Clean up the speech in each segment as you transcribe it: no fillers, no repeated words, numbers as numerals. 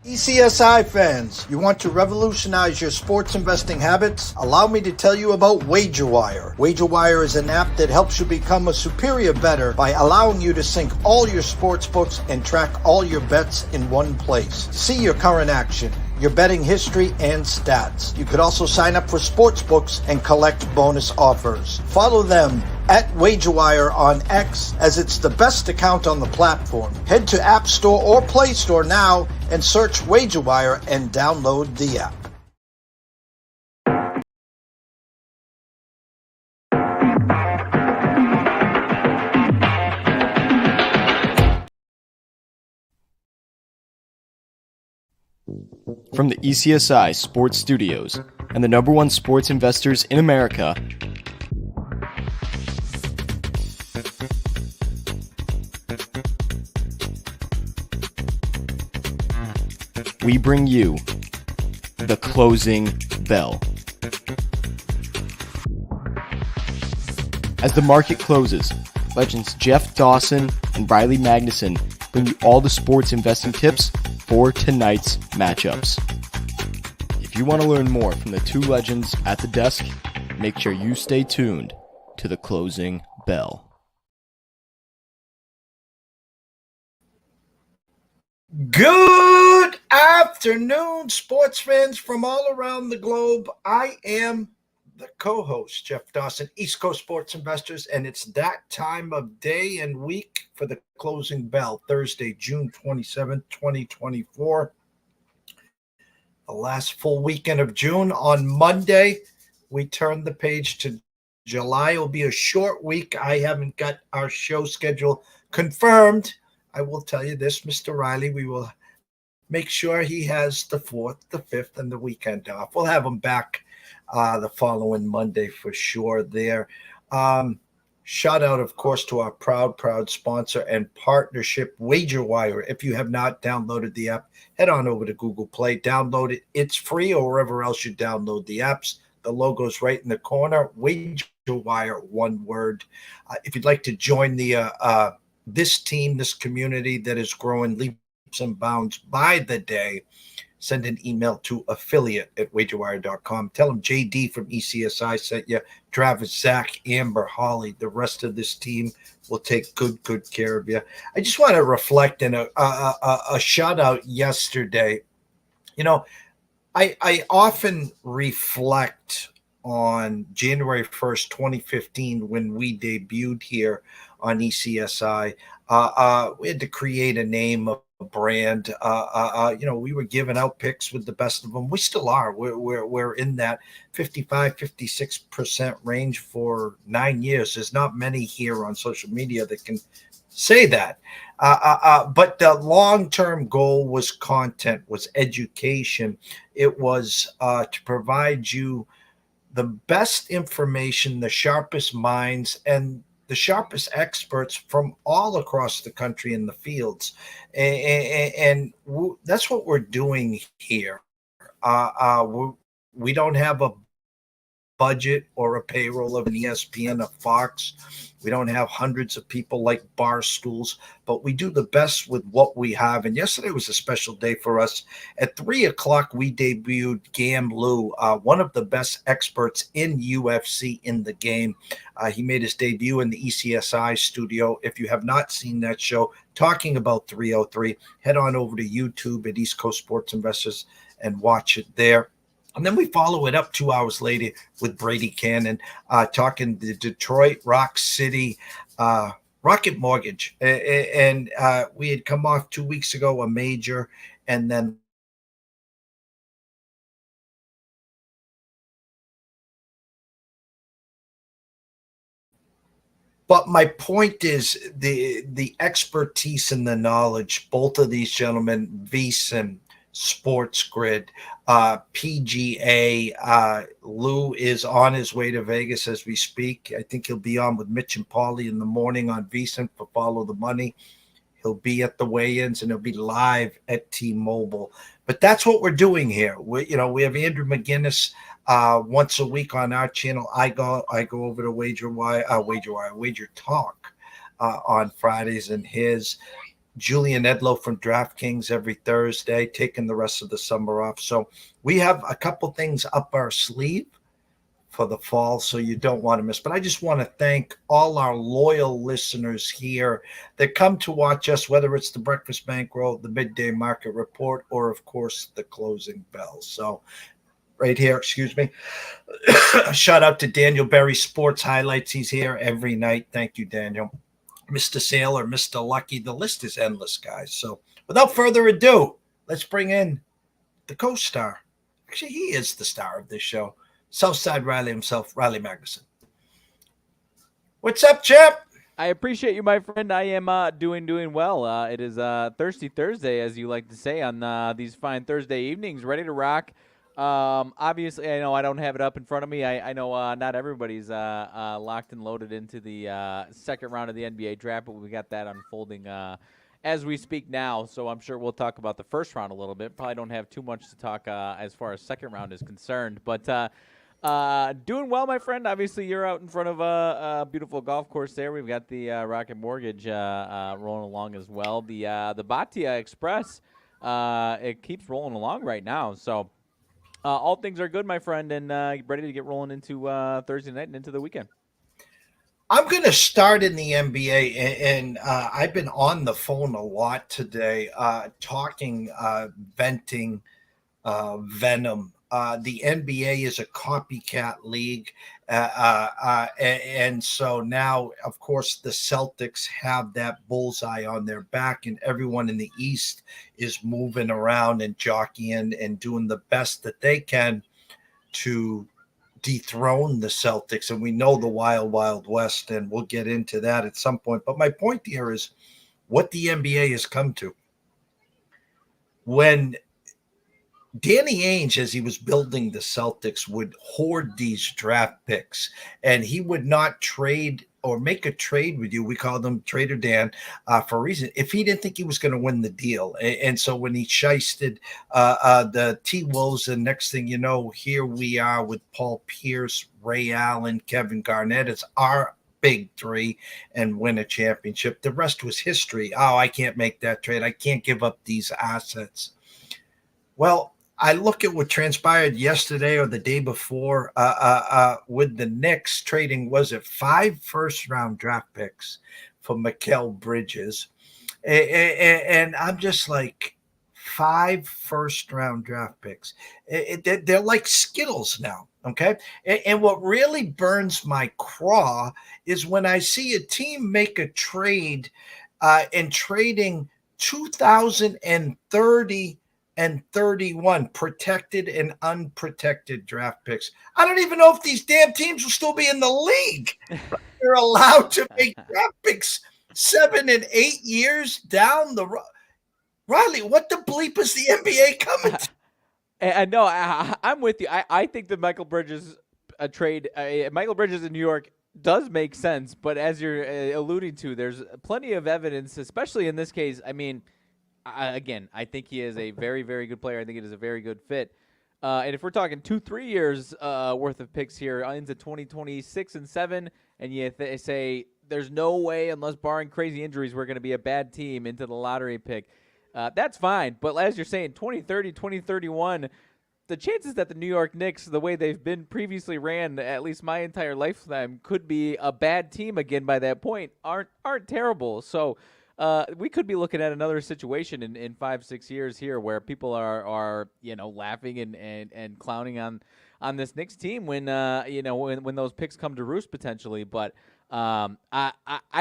TPCSI fans, you want to revolutionize your sports investing habits? Allow me to tell you about WagerWire. WagerWire is an app that helps you become a superior bettor by allowing you to sync all your sports books and track all your bets in one place. See your current action, your betting history, and stats. You could also sign up for sports books and collect bonus offers. Follow them at WagerWire on X, as it's the best account on the platform. Head to App Store or Play Store now and search WagerWire and download the app. From the ECSI Sports Studios and the #1 sports investors in America, we bring you the closing bell. As the market closes, legends Jeff Dawson and Riley Magnuson bring you all the sports investing tips for tonight's matchups. If you want to learn more from the two legends at the desk, make sure you stay tuned to the closing bell. Good afternoon, sports fans from all around the globe. I am the co-host, Jeff Dawson, East Coast Sports Investors, and it's that time of day and week for the closing bell, Thursday, June 27th, 2024. The last full weekend of June. On Monday, we turn the page to July. It will be a short week. I haven't got our show schedule confirmed. I will tell you this, Mr. Riley, we will make sure he has the 4th, the 5th, and the weekend off. We'll have him back the following Monday for sure there. Shout out, of course, to our proud sponsor and partnership, WagerWire. If you have not downloaded the app, head on over to Google Play, download it. It's free, or wherever else you download the apps. The logo's right in the corner, WagerWire, one word. If you'd like to join the this team, this community that is growing leaps and bounds by the day, send an email to affiliate@wagerwire.com. Tell them JD from ECSI sent you. Travis, Zach, Amber, Holly, the rest of this team will take good care of you. I just want to reflect in a shout out yesterday. You know, I often reflect on January 1st, 2015, when we debuted here on ECSI. We had to create a name, a brand. We were giving out picks with the best of them. We still are. We're in that 55, 56% range for 9 years. There's not many here on social media that can say that. But the long-term goal was content, was education. It was to provide you the best information, the sharpest minds, and the sharpest experts from all across the country in the fields. And that's what we're doing here. We don't have a budget or a payroll of an ESPN, a Fox. We don't have hundreds of people like bar stools, but we do the best with what we have. And yesterday was a special day for us. At 3:00, we debuted Gam Liu, one of the best experts in UFC in the game. He made his debut in the ECSI studio. If you have not seen that show, talking about 303, head on over to YouTube at East Coast Sports Investors and watch it there. And then we follow it up 2 hours later with Brady Kannon, talking the Detroit Rock City Rocket Mortgage. And we had come off 2 weeks ago, a major, and then but my point is the expertise and the knowledge, both of these gentlemen, Grissom, Sports Grid, PGA. Lou is on his way to Vegas as we speak. I think he'll be on with Mitch and Paulie in the morning on VSiN for Follow the Money. He'll be at the weigh-ins and he'll be live at T-Mobile. But that's what we're doing here. We have Andrew McGinnis once a week on our channel. I go over to Wager Talk on Fridays and his. Julian Edlow from DraftKings every Thursday, taking the rest of the summer off. So we have a couple things up our sleeve for the fall, so you don't want to miss. But I just want to thank all our loyal listeners here that come to watch us, whether it's the Breakfast Bankroll, the Midday Market Report, or, of course, the Closing Bell. So right here, excuse me. Shout out to Daniel Berry Sports Highlights. He's here every night. Thank you, Daniel. Mr. Sailor, Mr. Lucky. The list is endless, guys. So without further ado, let's bring in the co-star. Actually, he is the star of this show. Southside Riley himself, Riley Magnuson. What's up, champ? I appreciate you, my friend. I am doing well. It is Thirsty Thursday, as you like to say, on these fine Thursday evenings, ready to rock. Obviously, I know I don't have it up in front of me. I know not everybody's locked and loaded into the second round of the NBA draft, but we got that unfolding as we speak now. So I'm sure we'll talk about the first round a little bit. Probably don't have too much to talk as far as second round is concerned, but doing well, my friend. Obviously, you're out in front of a beautiful golf course there. We've got the Rocket Mortgage rolling along as well. The Batia Express, it keeps rolling along right now. So all things are good, my friend, and ready to get rolling into Thursday night and into the weekend. I'm going to start in the NBA, and I've been on the phone a lot today, talking, venting, venom. The NBA is a copycat league, and so now, of course, the Celtics have that bullseye on their back, and everyone in the East is moving around and jockeying and doing the best that they can to dethrone the Celtics. And we know the wild, wild West, and we'll get into that at some point. But my point here is what the NBA has come to. When Danny Ainge, as he was building the Celtics, would hoard these draft picks, and he would not trade or make a trade with you. We called him Trader Dan for a reason. If he didn't think he was going to win the deal, and so when he shysted the T-Wolves, and next thing you know, here we are with Paul Pierce, Ray Allen, Kevin Garnett. It's our big three and win a championship. The rest was history. Oh, I can't make that trade. I can't give up these assets. Well, I look at what transpired yesterday or the day before with the Knicks trading, was it 5 first-round draft picks for Mikal Bridges? And I'm just like, 5 first-round draft picks. They're like Skittles now, okay? And what really burns my craw is when I see a team make a trade and trading 2030 and 31 protected and unprotected draft picks. I don't even know if these damn teams will still be in the league. They're allowed to make draft picks 7 and 8 years down the road. Riley, what the bleep is the NBA coming to? No, I'm with you. I think the Michael Bridges trade, Michael Bridges in New York, does make sense. But as you're alluding to, there's plenty of evidence, especially in this case. I mean, again, I think he is a very, very good player. I think it is a very good fit. And if we're talking 2-3 years worth of picks here into 2026 and 7, and you say there's no way, unless barring crazy injuries, we're going to be a bad team into the lottery pick, that's fine. But as you're saying, 2030, 2031, the chances that the New York Knicks, the way they've been previously ran, at least my entire lifetime, could be a bad team again by that point aren't terrible. So we could be looking at another situation in 5-6 years here where people are laughing and clowning on this Knicks team when when those picks come to roost potentially. But I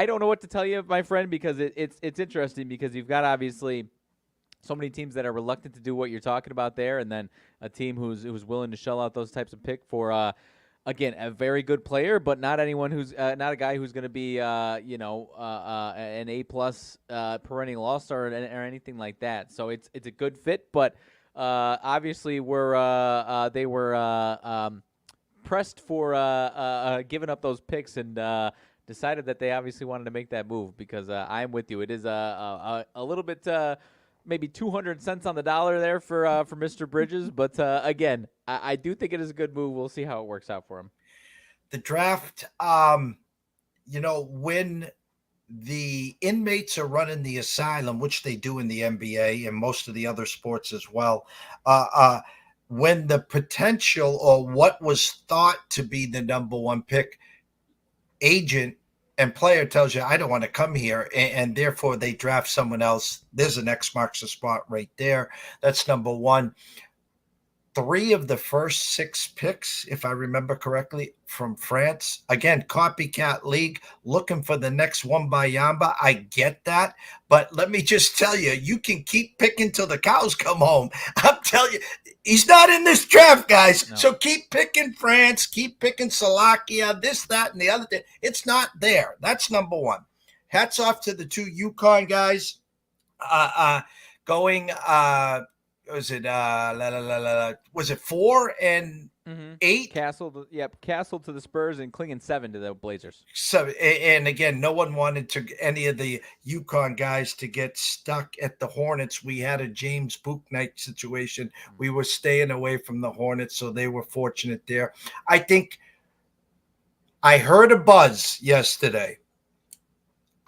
don't know what to tell you, my friend, because it's interesting because you've got obviously so many teams that are reluctant to do what you're talking about there, and then a team who's willing to shell out those types of pick for again, a very good player, but not anyone who's not a guy who's going to be, an A-plus perennial all-star or anything like that. So it's a good fit, but obviously they were pressed for giving up those picks and decided that they obviously wanted to make that move because I'm with you. It is a little bit maybe 200 cents on the dollar there for Mr. Bridges, but again, I do think it is a good move. We'll see how it works out for him. The draft, when the inmates are running the asylum, which they do in the NBA and most of the other sports as well. Uh, uh, when the potential or what was thought to be the number one pick agent and player tells you, I don't want to come here, and therefore they draft someone else, there's an X marks the spot right there. That's number one. 3 of the first 6 picks, if I remember correctly, from France. Again, copycat league, looking for the next one by Yamba. I get that. But let me just tell you, you can keep picking till the cows come home. I'm telling you, he's not in this draft, guys. No. So keep picking France, keep picking Slovakia, this, that, and the other thing. It's not there. That's number one. Hats off to the 2 UConn guys. Going was it 4 and 8? Castle to the Spurs and Klingon 7 to the Blazers. So, and again, no one wanted any of the UConn guys to get stuck at the Hornets. We had a James Bouknight situation. We were staying away from the Hornets, so they were fortunate there. I think I heard a buzz yesterday.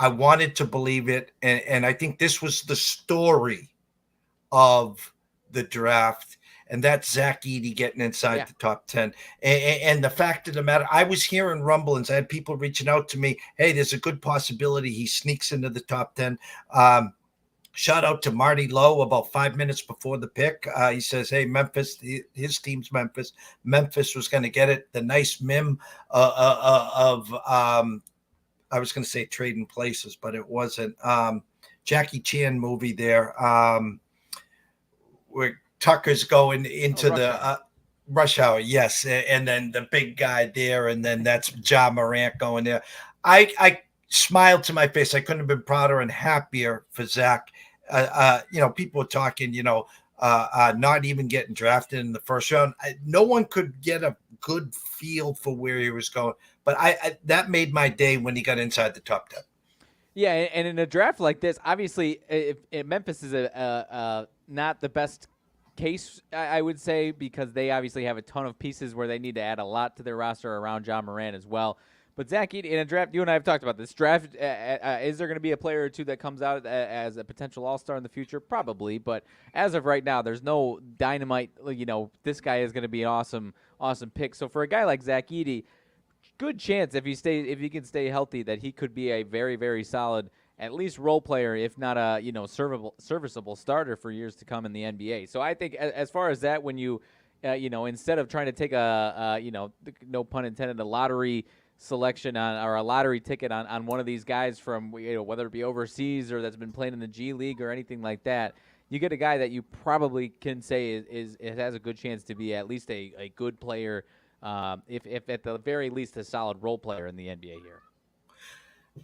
I wanted to believe it, and I think this was the story of the draft, and that's Zach Edey getting inside the top 10. And the fact of the matter, I was hearing rumblings. I had people reaching out to me, hey, there's a good possibility he sneaks into the top 10. Shout out to Marty Lowe about 5 minutes before the pick. He says, hey, Memphis, his team's Memphis. Memphis was going to get it. The nice meme of I was going to say Trading Places, but it wasn't. Jackie Chan movie there. Where Tucker's going into Rush Hour, yes, and then the big guy there, and then that's Ja Morant going there. I smiled to my face. I couldn't have been prouder and happier for Zach. People were talking, not even getting drafted in the first round. No one could get a good feel for where he was going, but I that made my day when he got inside the top 10. Yeah, and in a draft like this, obviously, if Memphis is not the best case, I would say, because they obviously have a ton of pieces where they need to add a lot to their roster around Ja Morant as well. But Zach Edey, in a draft, you and I have talked about this draft. Is there going to be a player or two that comes out as a potential all-star in the future? Probably, but as of right now, there's no dynamite. This guy is going to be an awesome pick. So for a guy like Zach Edey, good chance if he can stay healthy that he could be a very, very solid, at least role player, if not a serviceable starter for years to come in the NBA. So I think as far as that, when you instead of trying to take no pun intended, a lottery selection or a lottery ticket on one of these guys from whether it be overseas or that's been playing in the G League or anything like that, you get a guy that you probably can say has a good chance to be at least a good player, if at the very least a solid role player in the NBA here.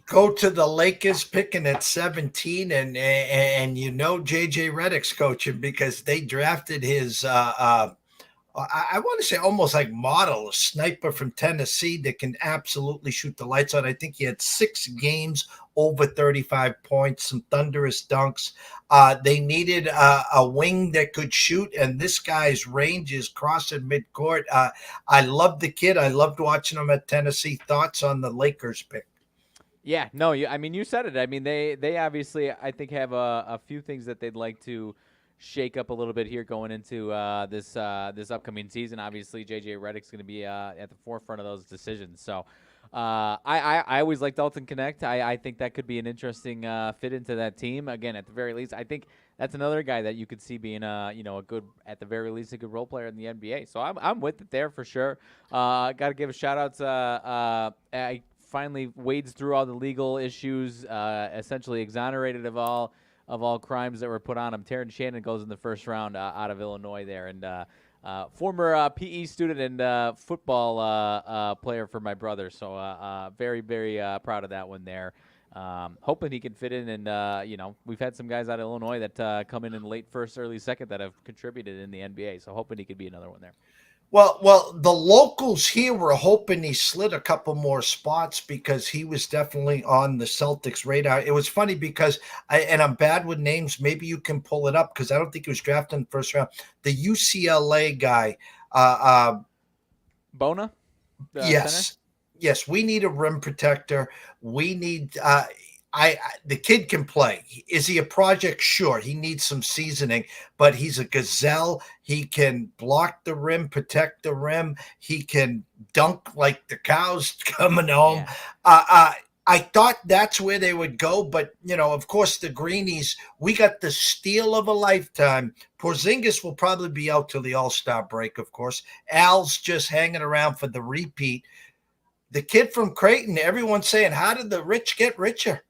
Go to the Lakers picking at 17, and JJ Redick's coaching because they drafted his I want to say almost like model, a sniper from Tennessee that can absolutely shoot the lights out. I think he had 6 games over 35 points, some thunderous dunks. They needed a wing that could shoot, and this guy's range is crossing midcourt. I love the kid. I loved watching him at Tennessee. Thoughts on the Lakers pick? Yeah, no, you said it. I mean, they obviously, I think, have a few things that they'd like to shake up a little bit here going into this upcoming season. Obviously, JJ Redick's going to be at the forefront of those decisions. So I always like Dalton Connect. I think that could be an interesting fit into that team. Again, at the very least, I think that's another guy that you could see being a good, at the very least, a good role player in the NBA. So I'm with it there for sure. Got to give a shout out to I finally wades through all the legal issues, essentially exonerated of all crimes that were put on him. Terrence Shannon goes in the first round out of Illinois there, and former PE student and football player for my brother. So very, very proud of that one there. Hoping he can fit in, and we've had some guys out of Illinois that come in late first, early second that have contributed in the NBA. So hoping he could be another one there. Well, the locals here were hoping he slid a couple more spots because he was definitely on the Celtics radar. It was funny because I'm bad with names. Maybe you can pull it up because I don't think he was drafted in the first round. The UCLA guy, Bona. Yes. We need a rim protector. We need. the kid can play. Is he a project? Sure. He needs some seasoning, but he's a gazelle. He can block the rim, protect the rim. He can dunk like the cows coming home. Yeah. I thought that's where they would go, but of course, the Greenies. We got the steal of a lifetime. Porzingis will probably be out till the All-Star break, of course. Al's just hanging around for the repeat. The kid from Creighton, everyone's saying, how did the rich get richer?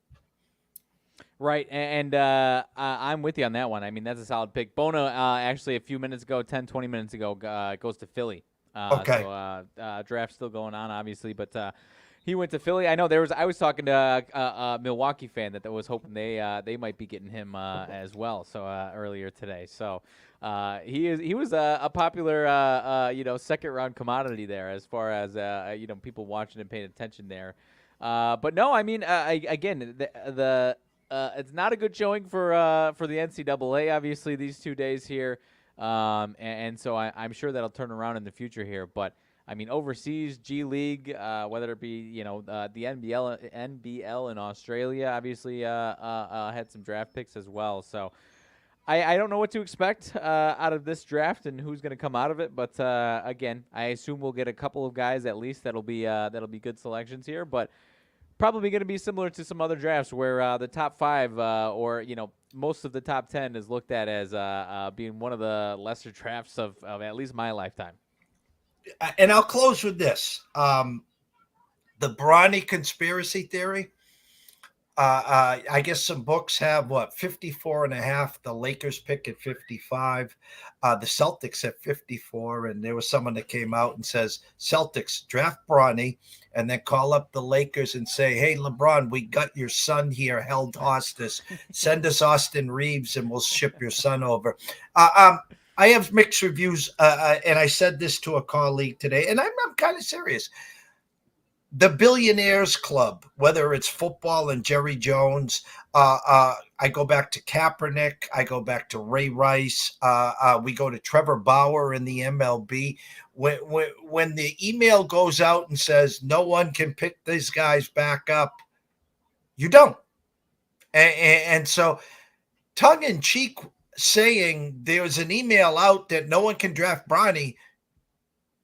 Right, and I'm with you on that one. I mean, that's a solid pick. Bona, actually, a few minutes ago, 10, 20 minutes ago, goes to Philly. Okay. So draft's still going on, obviously, but he went to Philly. I know I was talking to a Milwaukee fan that was hoping they might be getting him as well. So earlier today, so he was a popular second round commodity there as far as people watching and paying attention there. But no, I mean again it's not a good showing for the NCAA. Obviously, these 2 days here, and so I'm sure that'll turn around in the future here, but. I mean, overseas, G League, whether it be, the NBL in Australia, obviously had some draft picks as well. So I don't know what to expect out of this draft and who's going to come out of it. But, again, I assume we'll get a couple of guys at least that'll be good selections here. But probably going to be similar to some other drafts where the top 5 or, most of the top 10 is looked at as being one of the lesser drafts of at least my lifetime. And I'll close with this. The Bronny conspiracy theory. I guess some books have 54.5. The Lakers pick at 55. The Celtics at 54. And there was someone that came out and says, Celtics draft Bronny and then call up the Lakers and say, hey, LeBron, we got your son here held hostage. Send us Austin Reeves and we'll ship your son over. I have mixed reviews, and I said this to a colleague today, and I'm kind of serious. The Billionaires Club, whether it's football and Jerry Jones, I go back to Kaepernick, I go back to Ray Rice, we go to Trevor Bauer in the MLB. When the email goes out and says no one can pick these guys back up, you don't. And so tongue-in-cheek saying there's an email out that no one can draft Bronny,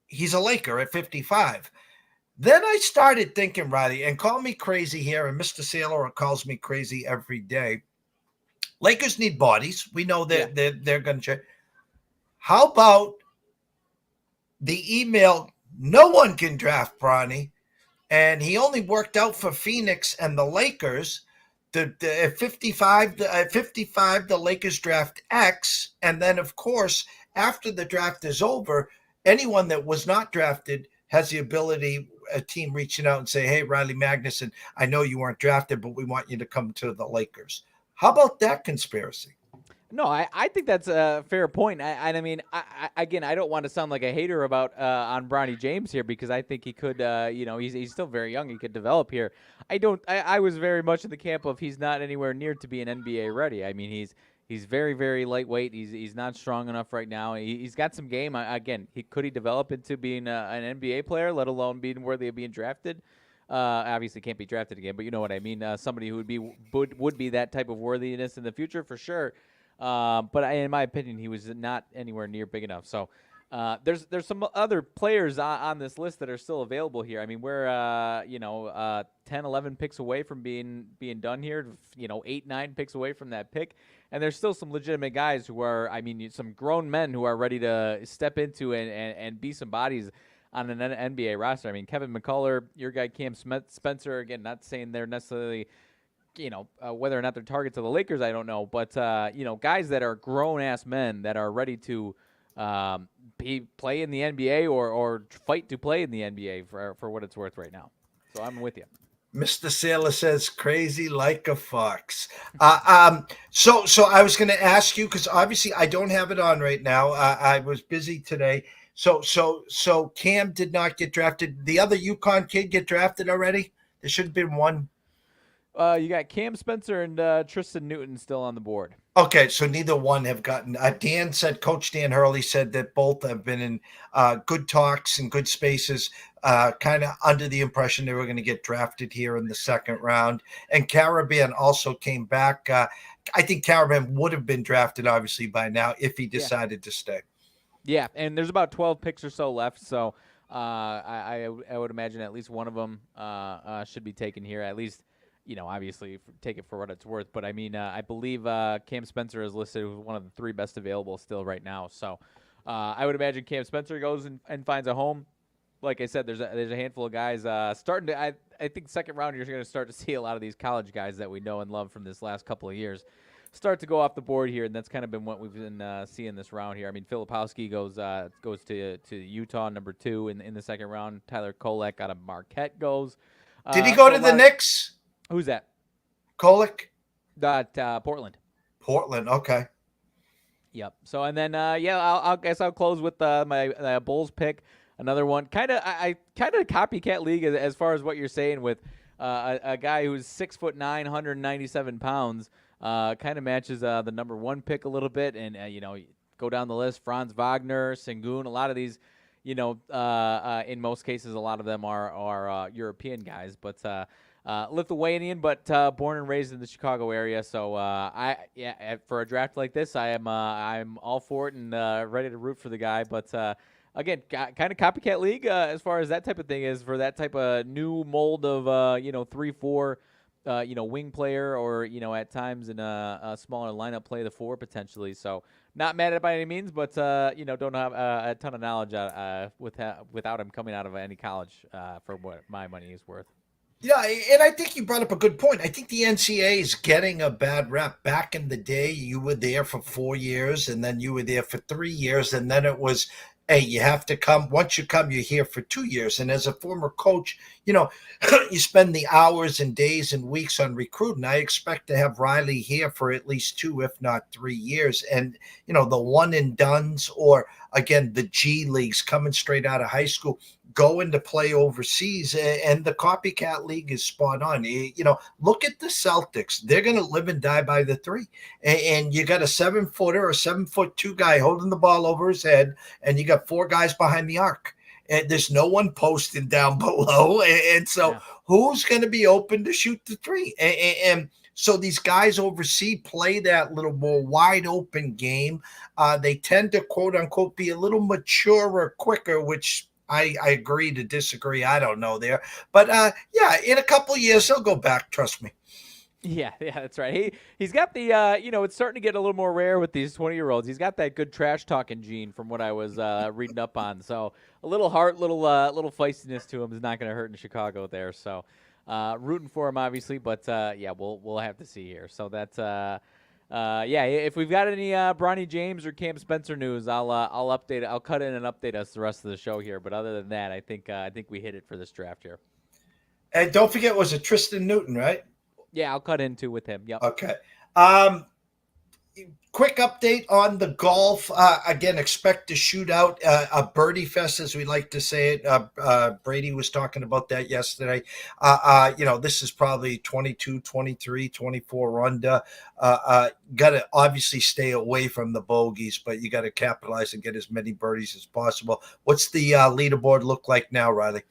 he's a Laker at 55. Then I started thinking, Riley, and call me crazy here, and Mr. Sailor calls me crazy every day. Lakers need bodies. We know that they're going to change. How about the email, no one can draft Bronny, and he only worked out for Phoenix and the Lakers. At 55, the Lakers draft X, and then, of course, after the draft is over, anyone that was not drafted has the ability, a team reaching out and say, hey, Riley Magnuson, I know you weren't drafted, but we want you to come to the Lakers. How about that conspiracy? No, I think that's a fair point. I mean, again, I don't want to sound like a hater about on Bronny James here because I think he could, he's still very young. He could develop here. I was very much in the camp of he's not anywhere near to being NBA ready. I mean, he's very, very lightweight. He's not strong enough right now. He's got some game. Again, could he develop into being an NBA player, let alone being worthy of being drafted? Obviously can't be drafted again, but you know what I mean. Somebody who would be that type of worthiness in the future for sure. But in my opinion, he was not anywhere near big enough. So there's some other players on this list that are still available here. I mean, we're 10, 11 picks away from being done here. 8, 9 picks away from that pick, and there's still some legitimate guys who are, I mean, some grown men who are ready to step into and be some bodies on an NBA roster. I mean, Kevin McCullough, your guy Cam Spencer. Again, not saying they're necessarily. Whether or not they're targets of the Lakers, I don't know. But, guys that are grown-ass men that are ready to play in the NBA or fight to play in the NBA for what it's worth right now. So I'm with you. Mr. Sailor says crazy like a fox. So I was going to ask you, because obviously I don't have it on right now. I was busy today. So Cam did not get drafted. The other UConn kid get drafted already? There should have been one. You got Cam Spencer and Tristan Newton still on the board. Okay, so neither one have gotten. Dan said, Coach Dan Hurley said that both have been in good talks and good spaces, kind of under the impression they were going to get drafted here in the second round. And Caribbean also came back. I think Caribbean would have been drafted, obviously, by now if he decided to stay. Yeah, and there's about 12 picks or so left, so I would imagine at least one of them should be taken here. At least, obviously take it for what it's worth. But I mean, I believe Cam Spencer is listed as one of the 3 best available still right now. So I would imagine Cam Spencer goes and finds a home. Like I said, there's a handful of guys starting to. I think second round you're going to start to see a lot of these college guys that we know and love from this last couple of years start to go off the board here, and that's kind of been what we've been seeing this round here. I mean, Filipowski goes to Utah, number 2 in the second round. Tyler Kolek out of Marquette goes. Did he go to the Knicks? Who's that? Kolek? Portland. Portland, okay. Yep. So, and then, I guess I'll close with my Bulls pick. Another one, kind of copycat league as far as what you're saying with a guy who's 6'9", 197 pounds. Kind of matches the number 1 pick a little bit, and go down the list. Franz Wagner, Sengun, a lot of these, in most cases, a lot of them are European guys, but Lithuanian, but born and raised in the Chicago area. So for a draft like this, I'm all for it and ready to root for the guy. But again, kind of copycat league as far as that type of thing is for that type of new mold of 3-4. Wing player or, at times in a smaller lineup play the 4 potentially. So not mad at it by any means, but, don't have a ton of knowledge without him coming out of any college for what my money is worth. Yeah, and I think you brought up a good point. I think the NCAA is getting a bad rep. Back in the day, you were there for 4 years, and then you were there for 3 years, and then it was, hey, you have to come. Once you come, you're here for 2 years. And as a former coach, you spend the hours and days and weeks on recruiting. I expect to have Riley here for at least 2, if not 3 years. And, the one and dones, or again, the G leagues coming straight out of high school, going to play overseas, and the copycat league is spot on. Look at the Celtics. They're going to live and die by the 3. And you got a 7-footer or 7'2" guy holding the ball over his head, and you got 4 guys behind the arc. And there's no one posting down below. And so who's going to be open to shoot the 3? And so these guys overseas play that little more wide open game. They tend to, quote unquote, be a little maturer quicker, which I agree to disagree. I don't know there. But, in a couple of years, he'll go back. Trust me. Yeah, that's right. He's got the, it's starting to get a little more rare with these 20-year-olds. He's got that good trash-talking gene from what I was reading up on. So a little heart, little feistiness to him is not going to hurt in Chicago there. So rooting for him, obviously. But, we'll have to see here. So that's if we've got any Bronny James or Cam Spencer news, I'll update. I'll cut in and update us the rest of the show here. But other than that, I think we hit it for this draft here. And don't forget, was it Tristan Newton, right? Yeah, I'll cut into with him. Yep. Okay. Quick update on the golf. Again, expect a shootout, a birdie fest, as we like to say it. Brady was talking about that yesterday. This is probably 22, 23, 24 under. Got to obviously stay away from the bogeys, but you got to capitalize and get as many birdies as possible. What's the leaderboard look like now, Riley?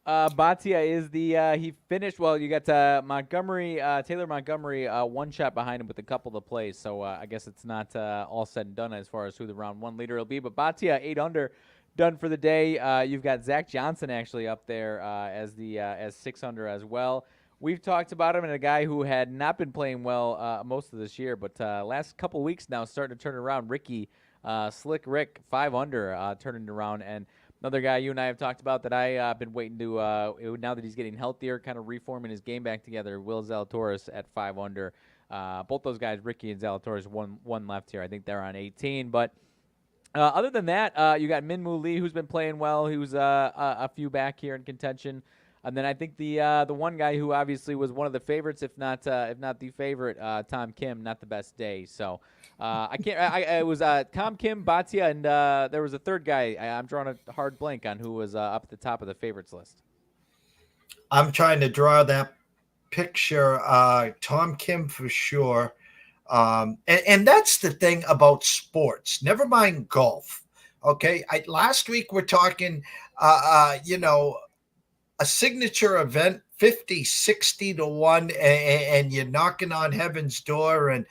Bhatia is he finished, you got Taylor Montgomery, 1 shot behind him with a couple to play. So I guess it's not all said and done as far as who the round 1 leader will be. But Bhatia, 8 under, done for the day. You've got Zach Johnson actually up there as 6 under as well. We've talked about him and a guy who had not been playing well most of this year, but last couple weeks now starting to turn around. Slick Rick, 5 under, turning around. And another guy you and I have talked about that I've been waiting to, now that he's getting healthier, kind of reforming his game back together, Will Zalatoris at 5 under. Both those guys, Ricky and Zalatoris, one left here. I think they're on 18. But other than that, you got Minwoo Lee, who's been playing well. He was a few back here in contention. And then I think the one guy who obviously was one of the favorites, if not the favorite, Tom Kim, not the best day. So I can't. It was Tom Kim, Bhatia, and there was a third guy. I'm drawing a hard blank on who was up at the top of the favorites list. I'm trying to draw that picture. Tom Kim for sure. And that's the thing about sports. Never mind golf. Okay. Last week we're talking, a signature event 50, 60 to 1, and you're knocking on heaven's door, and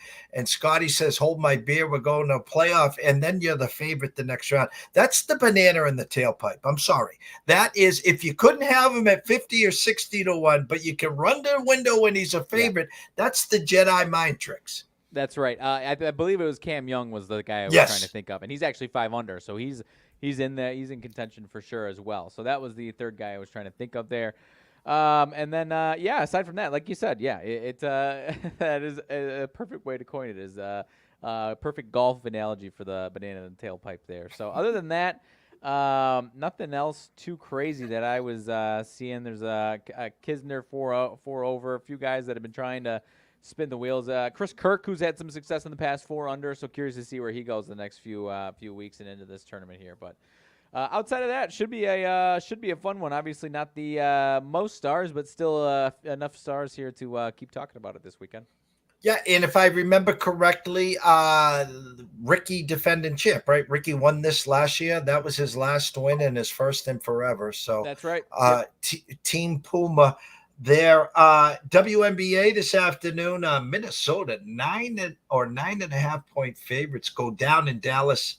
Scotty says, hold my beer, we're going to a playoff, and then you're the favorite the next round. That's the banana in the tailpipe. I'm sorry. That is, if you couldn't have him at 50 or 60 to 1, but you can run the window when he's a favorite, that's the Jedi mind tricks. That's right. I believe it was Cam Young was the guy I was Yes. trying to think of, and he's actually 5 under, so he's in there. He's in contention for sure as well. So that was the third guy I was trying to think of there. And then aside from that, like you said, that is a perfect way to coin it. Is perfect golf analogy for the banana in the tailpipe there. So other than that, nothing else too crazy that I was seeing. There's a Kisner 4 over, a few guys that have been trying to spin the wheels. Chris Kirk, who's had some success in the past 4 under, so curious to see where he goes the next few weeks and into this tournament here. But outside of that, should be a fun one. Obviously, not the most stars, but still enough stars here to keep talking about it this weekend. Yeah, and if I remember correctly, Ricky defending chip, right? Ricky won this last year. That was his last win and his first in forever. So that's right. Team Puma. There, WNBA this afternoon, Minnesota 9.5 point favorites go down in Dallas,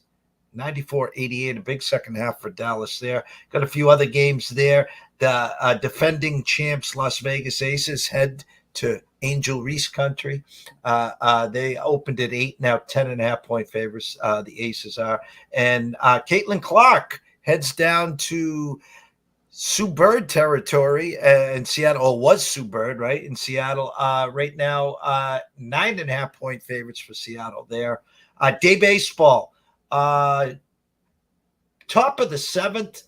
94-88, a big second half for Dallas there. Got a few other games there. The defending champs Las Vegas Aces head to Angel Reese country. They opened at 8, now 10.5 point favorites. The Aces are, and Caitlin Clark heads down to Sue Bird territory in Seattle, or was Sue Bird, right? In Seattle, right now, 9.5 point favorites for Seattle there. Day baseball, top of the 7th,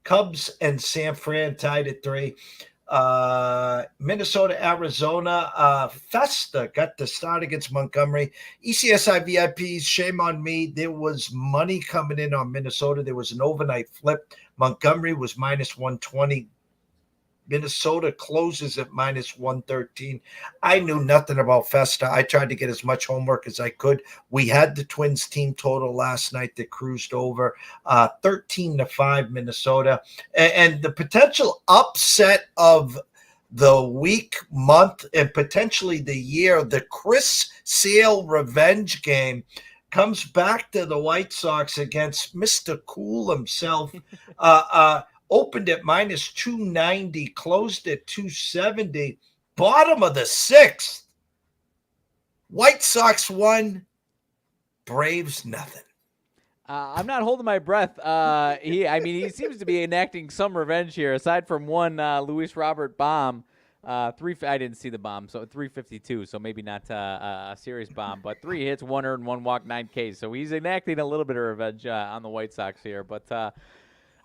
Cubs and San Fran tied at 3. Minnesota, Arizona, Festa got the start against Montgomery. ECSI VIPs, shame on me. There was money coming in on Minnesota. There was an overnight flip. Montgomery was minus 120. Minnesota closes at minus 113. I knew nothing about Festa. I tried to get as much homework as I could. We had the Twins team total last night that cruised over 13-5 Minnesota. And the potential upset of the week, month, and potentially the year, the Chris Sale revenge game comes back to the White Sox against Mr. Cool himself. Opened at minus 290, closed at 270. Bottom of the 6th. White Sox won, Braves nothing. I'm not holding my breath. He seems to be enacting some revenge here. Aside from one Luis Robert bomb, I didn't see the bomb, so 352. So maybe not a serious bomb, but 3 hits, 1 earned, 1 walk, 9 Ks. So he's enacting a little bit of revenge on the White Sox here, but.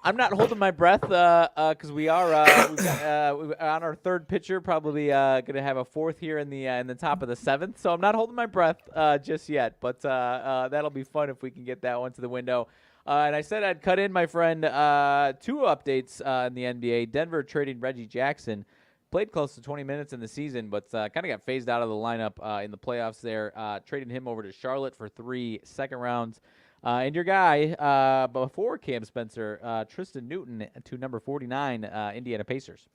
I'm not holding my breath because we are on our 3rd pitcher, probably going to have a 4th here in the top of the 7th. So I'm not holding my breath just yet, but that'll be fun if we can get that one to the window. And I said I'd cut in, my friend, 2 updates in the NBA. Denver trading Reggie Jackson. Played close to 20 minutes in the season, but kind of got phased out of the lineup in the playoffs there. Trading him over to Charlotte for 3 second rounds. And your guy, before Cam Spencer, Tristan Newton to number 49, Indiana Pacers.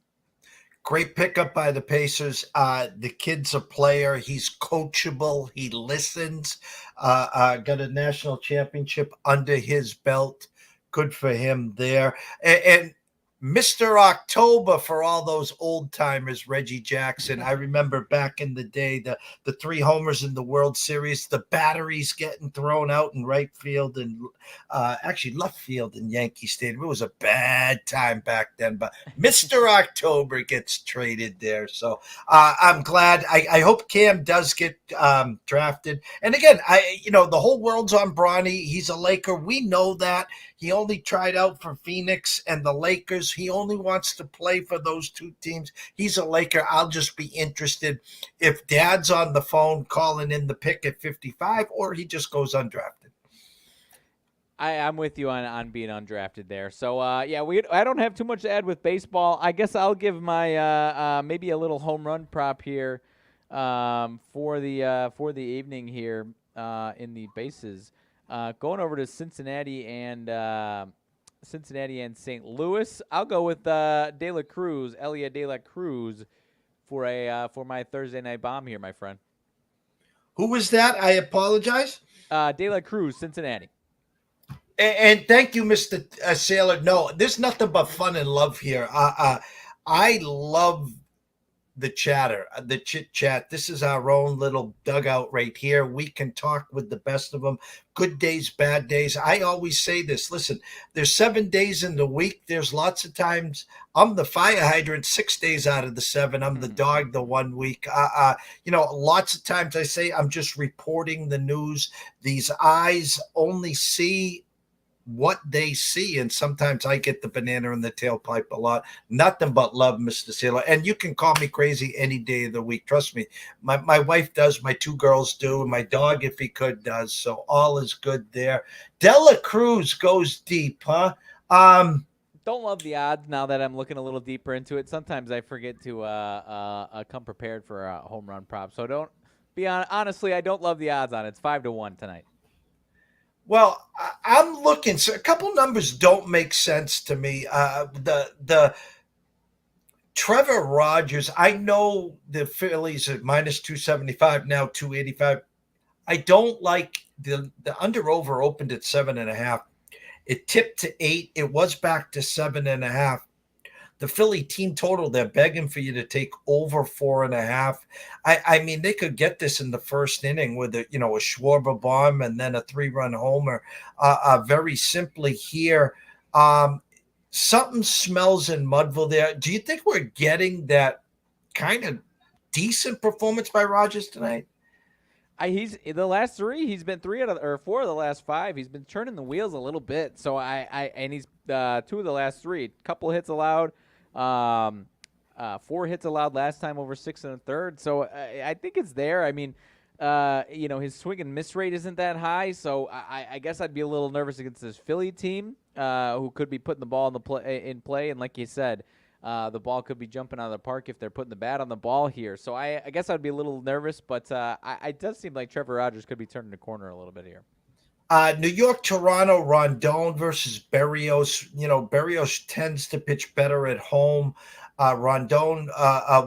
Great pickup by the Pacers. The kid's a player. He's coachable. He listens. Got a national championship under his belt. Good for him there. And Mr. October for all those old timers, Reggie Jackson. I remember back in the day, the 3 homers in the World Series, the batteries getting thrown out in right field and actually left field in Yankee Stadium. It was a bad time back then, but Mr. October gets traded there. So I'm glad. I hope Cam does get drafted. And again, the whole world's on Bronny. He's a Laker. We know that. He only tried out for Phoenix and the Lakers. He only wants to play for those 2 teams. He's a Laker. I'll just be interested if Dad's on the phone calling in the pick at 55 or he just goes undrafted. I'm with you on being undrafted there. So, I don't have too much to add with baseball. I guess I'll give my maybe a little home run prop here. for the evening here in the bases. Going over to Cincinnati and St. Louis. I'll go with De La Cruz, Elia De La Cruz, for my Thursday night bomb here, my friend. Who was that? I apologize. De La Cruz, Cincinnati. And thank you, Mr. Sailor. No, there's nothing but fun and love here. I love the chatter, the chit chat. This is our own little dugout right here. We can talk with the best of them. Good days, bad days. I always say this. Listen, there's 7 days in the week. There's lots of times I'm the fire hydrant 6 days out of the 7. I'm the dog the 1 week. Lots of times I say I'm just reporting the news. These eyes only see what they see, and sometimes I get the banana in the tailpipe a lot. Nothing but love, Mr. Sailor. And you can call me crazy any day of the week. Trust me. My wife does, my 2 girls do, and my dog, if he could, does. So all is good there. De La Cruz goes deep, huh? Don't love the odds now that I'm looking a little deeper into it. Sometimes I forget to come prepared for a home run prop. So don't be honestly, I don't love the odds on it. It's 5-1 tonight. Well, I'm looking. So a couple numbers don't make sense to me. The Trevor Rogers. I know the Phillies are minus 275 now, 285. I don't like the under over opened at 7.5. It tipped to 8. It was back to 7.5. The Philly team total, they're begging for you to take over 4.5. I mean, they could get this in the first inning with a Schwarber bomb and then a 3-run homer. Very simply here, something smells in Mudville there. Do you think we're getting that kind of decent performance by Rogers tonight? He's the last 3. He's been 4 of the last 5. He's been turning the wheels a little bit. So and he's 2 of the last 3. Couple hits allowed. 4 hits allowed last time over 6 1/3. So I think it's there. I mean, his swing and miss rate isn't that high. So I guess I'd be a little nervous against this Philly team, who could be putting the ball in play. And like you said, the ball could be jumping out of the park if they're putting the bat on the ball here. So I guess I'd be a little nervous, but it does seem like Trevor Rogers could be turning the corner a little bit here. New York, Toronto, Rondon versus Berrios. Berrios tends to pitch better at home. Rondon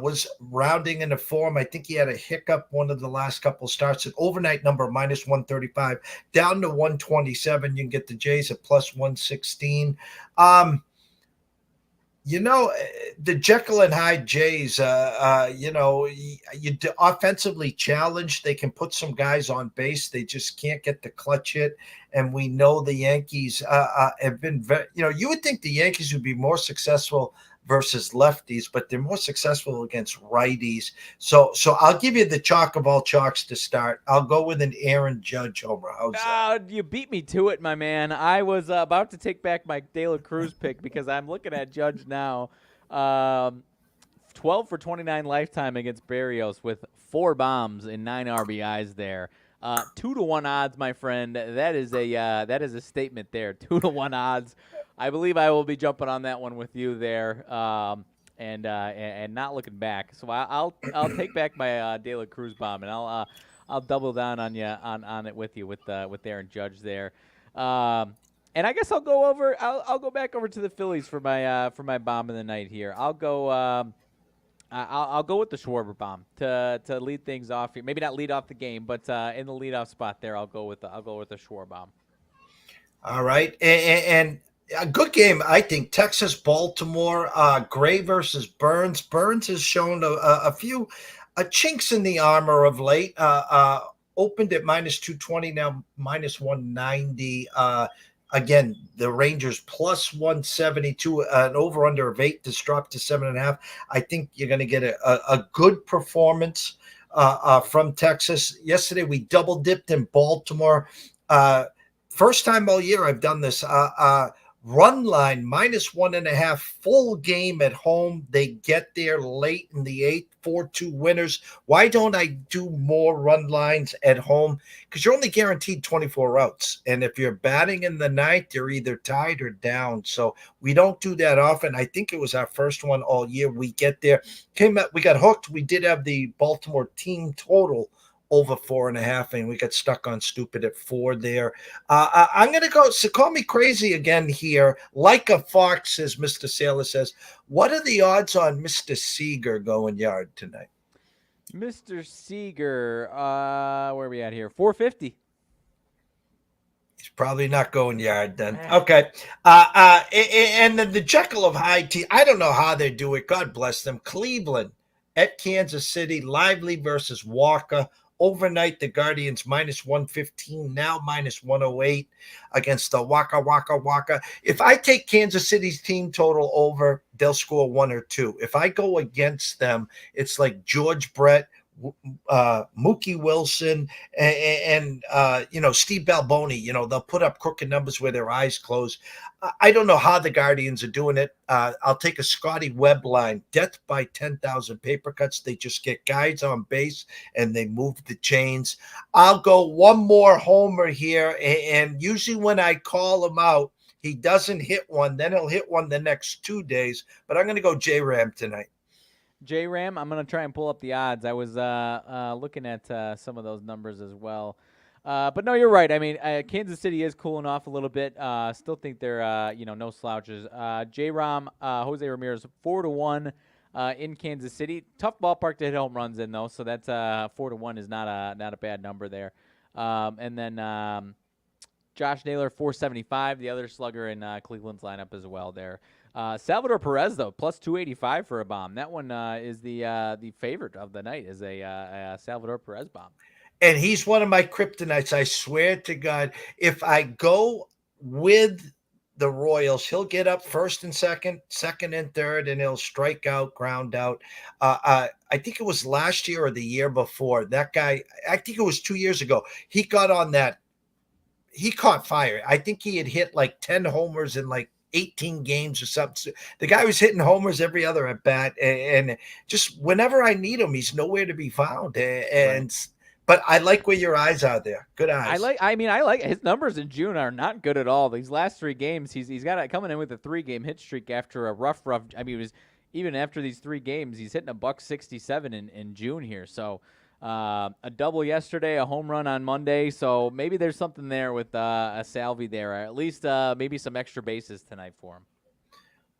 was rounding into form. I think he had a hiccup one of the last couple starts. An overnight number minus 135 down to 127. You can get the Jays at plus 116. The Jekyll and Hyde Jays, you offensively challenged. They can put some guys on base. They just can't get the clutch hit. And we know the Yankees have been very, you would think the Yankees would be more successful versus lefties, but they're more successful against righties. So I'll give you the chalk of all chalks to start. I'll go with an Aaron Judge homer. You beat me to it, my man. I was about to take back my De La Cruz pick because I'm looking at Judge now. 12 for 29 lifetime against Berrios with 4 bombs and 9 RBIs there. 2-1 odds, my friend. That is a statement there. 2-1 odds. I believe I will be jumping on that one with you there, and not looking back. So I'll take back my De La Cruz bomb, and I'll double down on you on it with you with Aaron Judge there. And I guess I'll go back over to the Phillies for my bomb of the night here. I'll go with the Schwarber bomb to lead things off here. Maybe not lead off the game, but in the leadoff spot there, I'll go with the Schwarber bomb. All right, and a good game, I think. Texas, Baltimore, Gray versus Burns. Burns has shown a few chinks in the armor of late. Opened at minus 220, now minus 190. Again, the Rangers plus 172, an over-under of 8 to drop to 7.5. I think you're going to get a good performance from Texas. Yesterday, we double-dipped in Baltimore. First time all year I've done this. Run line -1.5, full game at home. They get there late in the eighth, 4-2 winners. Why don't I do more run lines at home? Because you're only guaranteed 24 outs. And if you're batting in the ninth, you're either tied or down. So we don't do that often. I think it was our first one all year. We get there. We got hooked. We did have the Baltimore team total over 4.5, and we got stuck on stupid at 4 there. I'm going to go. So call me crazy again here. Like a fox, as Mr. Saylor says. What are the odds on Mr. Seager going yard tonight? Mr. Seager, where are we at here? 450. He's probably not going yard then. Okay. And then the Jekyll of Hyde team, I don't know how they do it. God bless them. Cleveland at Kansas City, Lively versus Walker. Overnight, the Guardians -115, now -108 against the Waka. If I take Kansas City's team total over, they'll score 1 or 2. If I go against them, it's like George Brett, Mookie Wilson, and Steve Balboni. They'll put up crooked numbers where their eyes close. I don't know how the Guardians are doing it. I'll take a Scotty Webb line. Death by 10,000 paper cuts. They just get guys on base and they move the chains. I'll go one more homer here, and usually when I call him out, he doesn't hit one. Then he'll hit one the next 2 days. But I'm going to go J-Ram tonight. J-Ram, I'm going to try and pull up the odds. I was looking at some of those numbers as well. But no, you're right. I mean, Kansas City is cooling off a little bit. Still think they're, no slouches. J-Ram, Jose Ramirez, 4-1 in Kansas City. Tough ballpark to hit home runs in, though, so that's 4-1 is not a bad number there. And then Josh Naylor, 475, the other slugger in Cleveland's lineup as well there. Salvador Perez, though, plus 285 for a bomb. That one is the favorite of the night, is a Salvador Perez bomb. And he's one of my kryptonites. I swear to God, if I go with the Royals, he'll get up first and second and third, and he'll strike out, ground out. I think it was last year or the year before. That guy, I think it was 2 years ago, he got on that. He caught fire. I think he had hit like 10 homers in like 18 games or something. The guy was hitting homers every other at bat, and just whenever I need him, he's nowhere to be found. And right. But I like where your eyes are there. Good eyes. I like his numbers in June are not good at all. These last 3 games, he's got it coming in with a 3-game hit streak after a rough. I mean, it was even after these 3 games, he's hitting a $167 in June here. So a double yesterday, a home run on Monday. So maybe there's something there with a Salvi there, or at least maybe some extra bases tonight for him.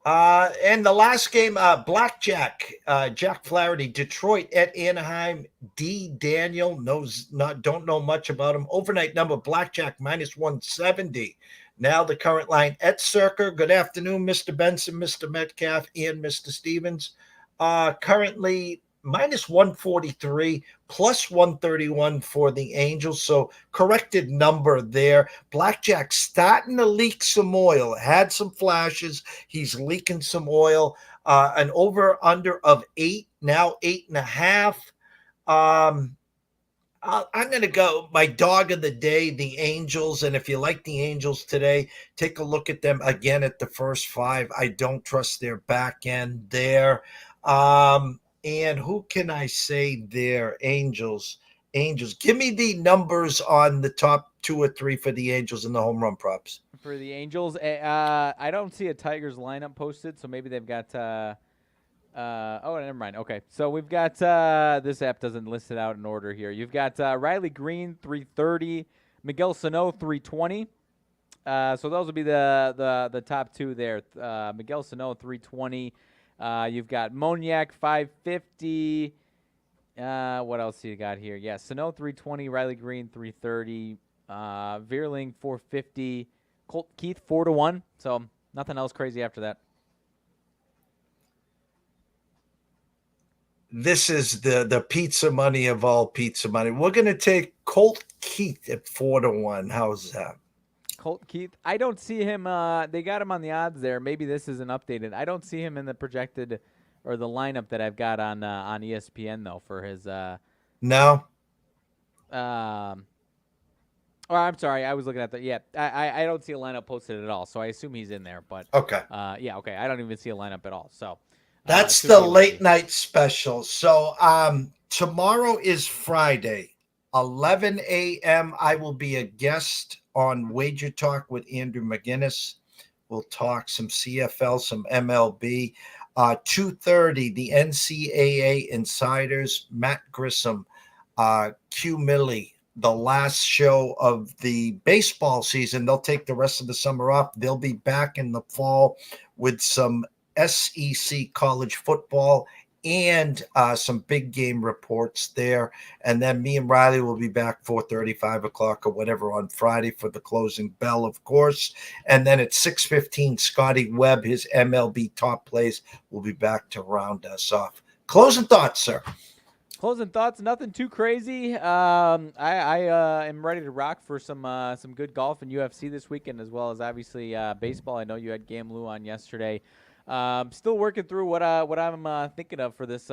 And the last game, Blackjack, Jack Flaherty, Detroit at Anaheim. D. Daniel don't know much about him. Overnight number, Blackjack -170. Now the current line at Circa. Good afternoon, Mr. Benson, Mr. Metcalf, and Mr. Stevens. Currently -143, +131 for the Angels. So corrected number there. Blackjack starting to leak some oil. Had some flashes. He's leaking some oil. An over-under of 8, now 8.5. I'm going to go my dog of the day, the Angels. And if you like the Angels today, take a look at them again at the first 5. I don't trust their back end there. And who can I say there? Angels. Give me the numbers on the top 2 or 3 for the Angels and the home run props. For the Angels, I don't see a Tigers lineup posted, so maybe they've got never mind. Okay, so we've got this app doesn't list it out in order here. You've got Riley Green, 330, Miguel Sano, 320. So those will be the top 2 there. Miguel Sano, 320. You've got Moniak, 550. What else do you got here? Yeah, Sano, 320. Riley Green, 330. Veerling, 450. Colt Keith, 4-1. So nothing else crazy after that. This is the pizza money of all pizza money. We're going to take Colt Keith at 4-1. How's that? Colt Keith, I don't see him. They got him on the odds there. Maybe this isn't updated. I don't see him in the projected or the lineup that I've got on ESPN though for his. No. Oh, I'm sorry. I was looking at the I don't see a lineup posted at all, so I assume he's in there. But Okay. yeah, okay. I don't even see a lineup at all. So it That's could the be late Randy. night special. So tomorrow is Friday, 11 a.m. I will be a guest on Wager Talk with Andrew McGinnis. We'll talk some CFL, some MLB. 2:30, the NCAA Insiders, Matt Grissom, Q Millie, the last show of the baseball season. They'll take the rest of the summer off. They'll be back in the fall with some SEC college football and some big game reports there. And then me and Riley will be back 4:30, 5 o'clock or whatever on Friday for the closing bell, of course. And then at 6:15, Scotty Webb, his MLB top plays, will be back to round us off. Closing thoughts, sir. Closing thoughts, nothing too crazy. I am ready to rock for some good golf and UFC this weekend, as well as obviously baseball. I know you had Gamlu on yesterday. Still working through what I'm thinking of for this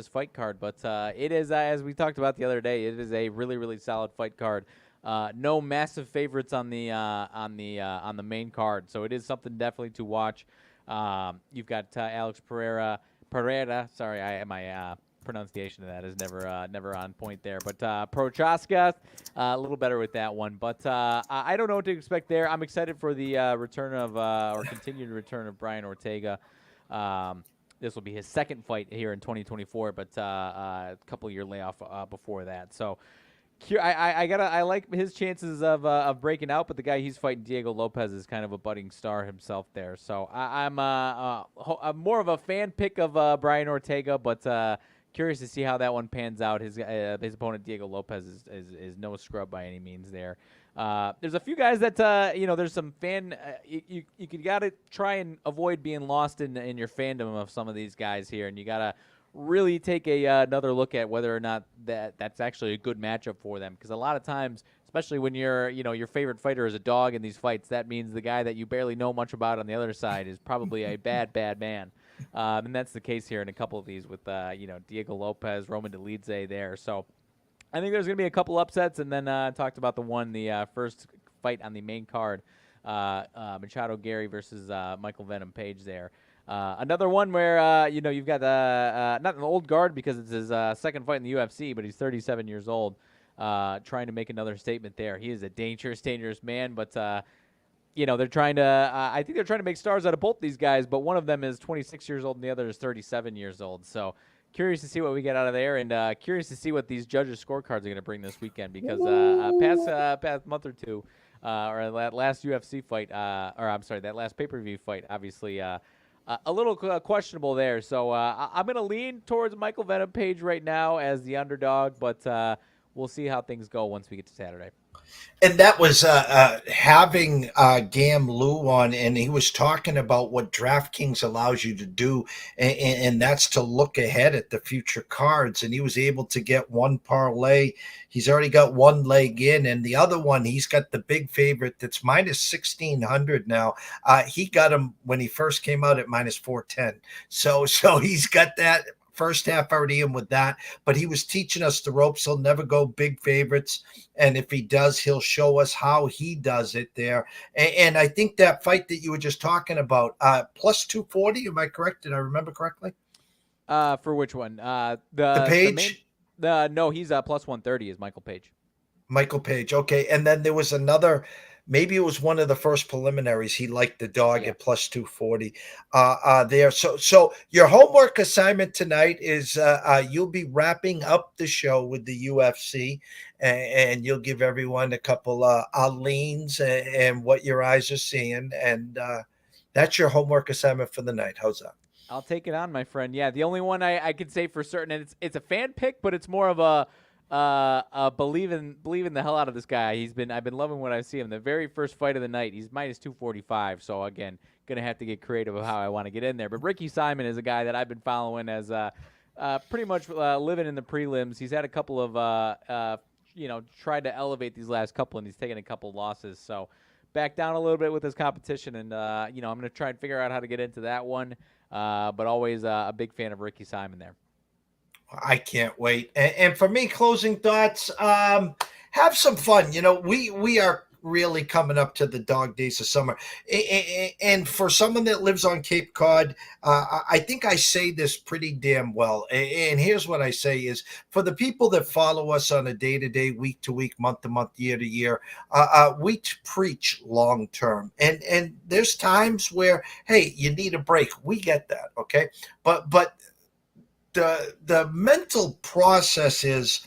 fight card, but it is as we talked about the other day. It is a really solid fight card. No massive favorites on the main card, so it is something definitely to watch. You've got Alex Pereira. Sorry, my pronunciation of that is never on point there. But Prochaska, a little better with that one. But I don't know what to expect there. I'm excited for the return of or continued return of Brian Ortega. This will be his second fight here in 2024, but a couple-year layoff before that. So I like his chances of breaking out, but the guy he's fighting, Diego Lopez, is kind of a budding star himself there. So I'm more of a fan pick of Brian Ortega, but curious to see how that one pans out. His opponent, Diego Lopez, is no scrub by any means there. There's a few guys that there's some fan. You got to try and avoid being lost in your fandom of some of these guys here, and you got to really take another look at whether or not that's actually a good matchup for them. Because a lot of times, especially when your favorite fighter is a dog in these fights, that means the guy that you barely know much about on the other side is probably a bad man. And that's the case here in a couple of these with Diego Lopez, Roman Dolidze there. So I think there's going to be a couple upsets, and then talked about the first fight on the main card, Machado Gary versus Michael Venom Page there. Another one where you've got not an old guard because it's his second fight in the UFC, but he's 37 years old, trying to make another statement there. He is a dangerous man, but they're trying to. I think they're trying to make stars out of both these guys, but one of them is 26 years old and the other is 37 years old. So curious to see what we get out of there, and curious to see what these judges' scorecards are going to bring this weekend because past month or two, or that last UFC fight, that last pay-per-view fight, obviously. A little questionable there, so I'm going to lean towards Michael Venom Page right now as the underdog, but we'll see how things go once we get to Saturday. And that was having Gam Lou on, and he was talking about what DraftKings allows you to do, and that's to look ahead at the future cards. And he was able to get one parlay. He's already got one leg in, and the other one, he's got the big favorite that's minus 1,600 now. He got him when he first came out at minus 410. So he's got that first half already in with that, but he was teaching us the ropes. He'll never go big favorites, and if he does, he'll show us how he does it there. And I think that fight that you were just talking about, plus 240, am I correct? Did I remember correctly? For which one? The Page? No, he's plus 130 is Michael Page. Michael Page, okay. And then there was another, maybe it was one of the first preliminaries. He liked the dog at plus 240 there. So your homework assignment tonight is you'll be wrapping up the show with the UFC, and you'll give everyone a couple leans and what your eyes are seeing. And that's your homework assignment for the night. How's that? I'll take it on, my friend. Yeah, the only one I could say for certain, and it's a fan pick, but it's more of a believing the hell out of this guy. I've been loving what I see him. The very first fight of the night, he's minus 245. So again, gonna have to get creative of how I want to get in there. But Ricky Simon is a guy that I've been following as pretty much living in the prelims. He's had a couple of tried to elevate these last couple, and he's taken a couple losses. So back down a little bit with his competition, and I'm gonna try and figure out how to get into that one. But always a big fan of Ricky Simon there. I can't wait. And for me, closing thoughts, have some fun. We are really coming up to the dog days of summer. And for someone that lives on Cape Cod, I think I say this pretty damn well. And here's what I say is, for the people that follow us on a day-to-day, week-to-week, month-to-month, year-to-year, we preach long-term. And there's times where, hey, you need a break. We get that, okay? But the mental process is,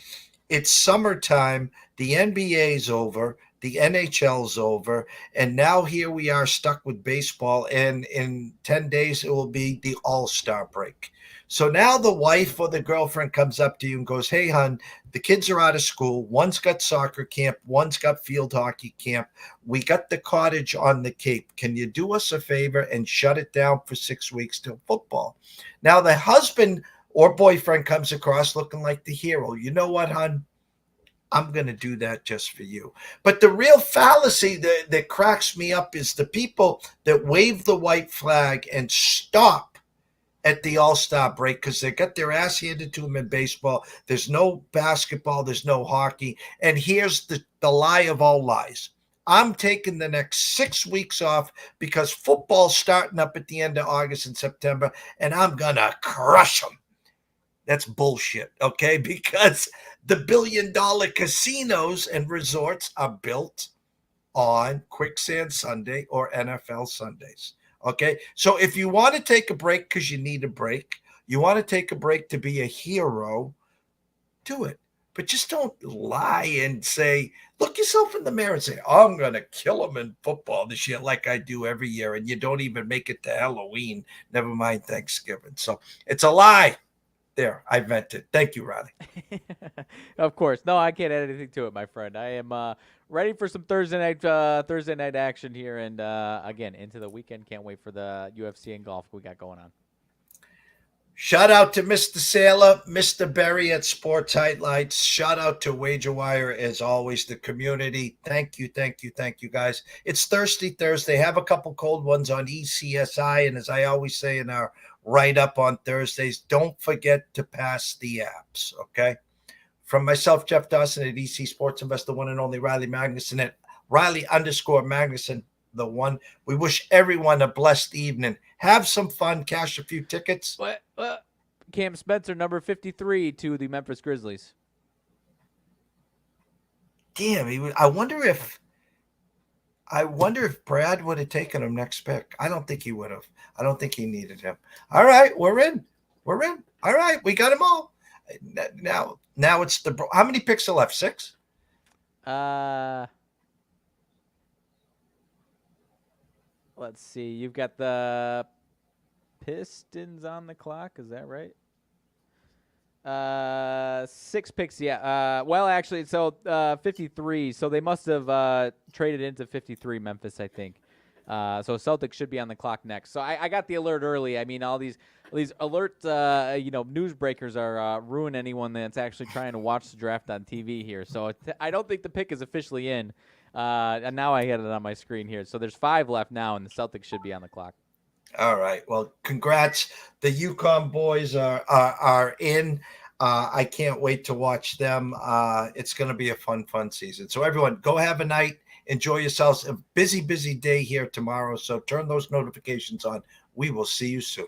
it's summertime, the NBA's over, the NHL's over, and now here we are stuck with baseball, and in 10 days it will be the All-Star break. So now the wife or the girlfriend comes up to you and goes, hey, hon, the kids are out of school. One's got soccer camp. One's got field hockey camp. We got the cottage on the Cape. Can you do us a favor and shut it down for 6 weeks till football? Now the husband or boyfriend comes across looking like the hero. You know what, hon? I'm going to do that just for you. But the real fallacy that cracks me up is the people that wave the white flag and stop at the All-Star break because they got their ass handed to them in baseball. There's no basketball. There's no hockey. And here's the lie of all lies. I'm taking the next 6 weeks off because football's starting up at the end of August and September, and I'm going to crush them. That's bullshit, okay? Because the billion-dollar casinos and resorts are built on Quicksand Sunday or NFL Sundays, okay? So if you want to take a break because you need a break, you want to take a break to be a hero, do it. But just don't lie and say, look yourself in the mirror and say, I'm going to kill them in football this year like I do every year, and you don't even make it to Halloween, never mind Thanksgiving. So it's a lie. There, I vented. Thank you, Riley. Of course. No, I can't add anything to it, my friend. I am ready for some Thursday night action here, and again, into the weekend. Can't wait for the UFC and golf we got going on. Shout out to Mr. Saylor, Mr. Berry at Sports Highlights. Shout out to WagerWire, as always, the community. Thank you, guys. It's Thirsty Thursday. Have a couple cold ones on ECSI, and as I always say in our write-up on Thursdays, don't forget to pass the apps, okay? From myself, Jeff Dawson at EC Sports Investor, one and only Riley Magnuson at Riley_Magnuson, the one. We wish everyone a blessed evening. Have some fun. Cash a few tickets. What? Cam Spencer, number 53 to the Memphis Grizzlies. Damn, I wonder if Brad would have taken him next pick. I don't think he would have. I don't think he needed him. All right, we're in. All right, we got them all. Now it's how many picks are left? 6? Let's see. You've got the Pistons on the clock. Is that right? 6 picks. Yeah. Well, actually, so 53. So they must have traded into 53, Memphis, I think. So Celtics should be on the clock next. So I got the alert early. I mean, all these alert, newsbreakers are ruin anyone that's actually trying to watch the draft on TV here. So I don't think the pick is officially in. And now I had it on my screen here. So there's 5 left now, and the Celtics should be on the clock. All right. Well, congrats. The UConn boys are in. I can't wait to watch them. It's going to be a fun season. So everyone, go have a night. Enjoy yourselves. A busy day here tomorrow. So turn those notifications on. We will see you soon.